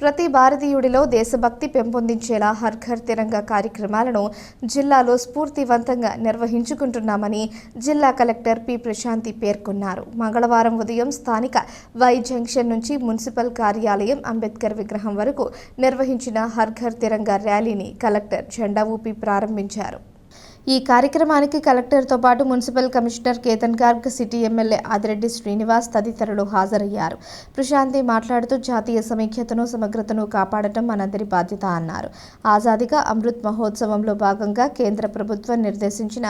ప్రతి భారతీయుడిలో దేశభక్తి పెంపొందించేలా హర్ ఘర్ తిరంగా కార్యక్రమాలను జిల్లాలో స్ఫూర్తివంతంగా నిర్వహించుకుంటున్నామని జిల్లా కలెక్టర్ పి ప్రశాంతి పేర్కొన్నారు. మంగళవారం ఉదయం స్థానిక వై జంక్షన్ నుంచి మున్సిపల్ కార్యాలయం అంబేద్కర్ విగ్రహం వరకు నిర్వహించిన హర్ ఘర్ తిరంగా ర్యాలీని కలెక్టర్ జెండా ఊపి ప్రారంభించారు. ఈ కార్యక్రమానికి కలెక్టర్తో పాటు municipal commissioner Ketan Garg, city MLA Adireddy Srinivas తదితరులు హాజరయ్యారు. ప్రశాంతి మాట్లాడుతూ జాతీయ సమైక్యతను, సమగ్రతను కాపాడటం మనందరి బాధ్యత అన్నారు. ఆజాదీగా అమృత్ మహోత్సవంలో భాగంగా కేంద్ర ప్రభుత్వం నిర్దేశించిన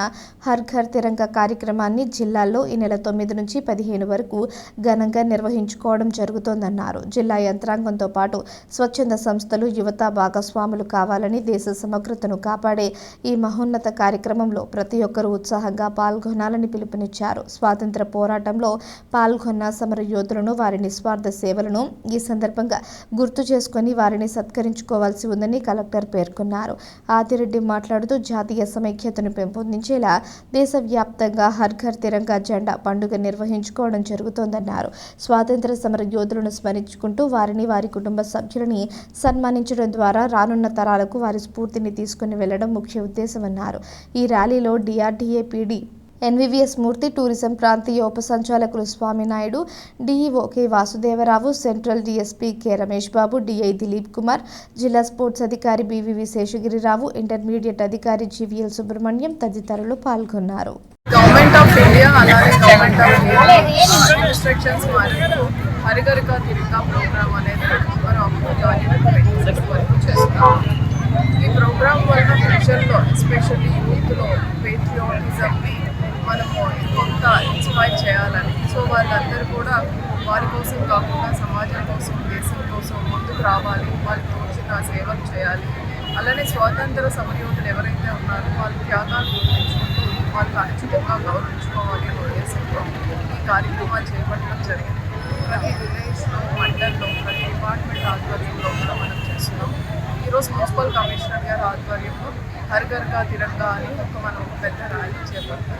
హర్ ఘర్ తిరంగా కార్యక్రమాన్ని జిల్లాల్లో ఈ నెల 9 నుంచి 15 వరకు ఘనంగా నిర్వహించుకోవడం జరుగుతోందన్నారు. జిల్లా యంత్రాంగంతో పాటు స్వచ్ఛంద సంస్థలు, యువత భాగస్వాములు కావాలని, దేశ సమగ్రతను కాపాడే ఈ మహోన్నత కార్యక్రమంలో ప్రతి ఒక్కరూ ఉత్సాహంగా పాల్గొనాలని పిలుపునిచ్చారు. స్వాతంత్ర పోరాటంలో పాల్గొన్న సమర యోధులను, వారి నిస్వార్థ సేవలను ఈ సందర్భంగా గుర్తు చేసుకుని వారిని సత్కరించుకోవాల్సి ఉందని కలెక్టర్ పేర్కొన్నారు. ఆదిరెడ్డి మాట్లాడుతూ జాతీయ సమైక్యతను పెంపొందించేలా దేశవ్యాప్తంగా హర్ ఘర్ తిరంగా జెండా పండుగ నిర్వహించుకోవడం జరుగుతోందన్నారు. స్వాతంత్ర సమర యోధులను స్మరించుకుంటూ వారిని, వారి కుటుంబ సభ్యులని సన్మానించడం ద్వారా రానున్న తరాలకు వారి స్ఫూర్తిని తీసుకుని వెళ్లడం ముఖ్య ఉద్దేశమన్నారు. ఈ ర్యాలీలో DRDA PD NVVS Murthy, tourism ప్రాంతీయ ఉప సంచాలకులు Swaminaidu, DEO K Vasudevarao, central DSP K Ramesh Babu, DI Dilip Kumar, జిల్లా స్పోర్ట్స్ అధికారి బీవీవీ శేషగిరిరావు, ఇంటర్మీడియట్ అధికారి జీవీఎల్ సుబ్రహ్మణ్యం తదితరులు పాల్గొన్నారు. గవర్నమెంట్ ఆఫ్ ఇండియా అలాగే గవర్నమెంట్ ఆఫ్ ఇండియా ఇన్స్ట్రక్షన్స్ మరియు హర్ ఘర్ తిరంగా ప్రోగ్రామ్ అనేది మనం వరకు చేస్తాం. ఈ ప్రోగ్రామ్ వల్ల ఫ్యూచర్లో ఎస్పెషల్లీ యూత్లో పేట్రియాటిజంని మనము కొంత ఇన్స్పైర్ చేయాలని, సో వాళ్ళందరూ కూడా వారి కోసం కాకుండా సమాజం కోసం, దేశం కోసం ముందుకు రావాలి, వాళ్ళు తోచిన సేవలు చేయాలి. అలానే స్వాతంత్ర సమరయోధులు ఎవరైతే ఉన్నారో వాళ్ళ త్యాగాలు గుర్తించుకుంటూ వాళ్ళకి అనుచితంగా గౌరవించుకోవాలి అనే ఉద్దేశంతో ఈ కార్యక్రమాలు చేపట్టడం జరిగింది. ప్రతి విలేజ్లో, మండల్లో, ప్రతి డిపార్ట్మెంట్ ఆధ్వర్యంలో కూడా మనం చేస్తున్నాం. ఈరోజు మున్సిపల్ కమిషనర్ గారి ఆధ్వర్యంలో హర్ ఘర్ తిరంగా అని మనం పెద్ద ర్యాలీ చేపట్టాం.